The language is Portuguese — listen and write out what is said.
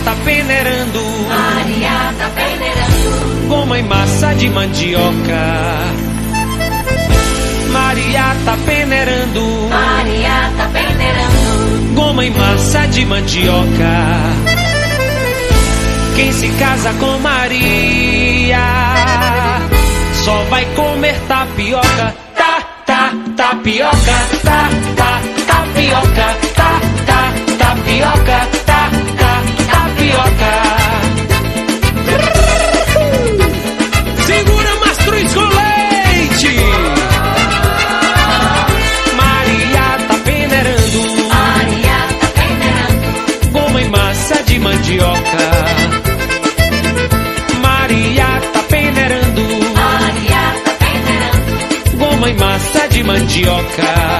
tá peneirando. Maria tá peneirando. Goma e massa de mandioca. Maria tá peneirando. Maria tá peneirando. Goma e massa de mandioca. Quem se casa com Maria só vai comer tapioca. Tapioca, tapioca, tapioca, tapioca. Segura, Mastruz com leite. Maria tá peneirando. Maria tá peneirando. Goma e massa de mandioca. Maria tá peneirando. Maria tá peneirando. Goma e massa de mandioca.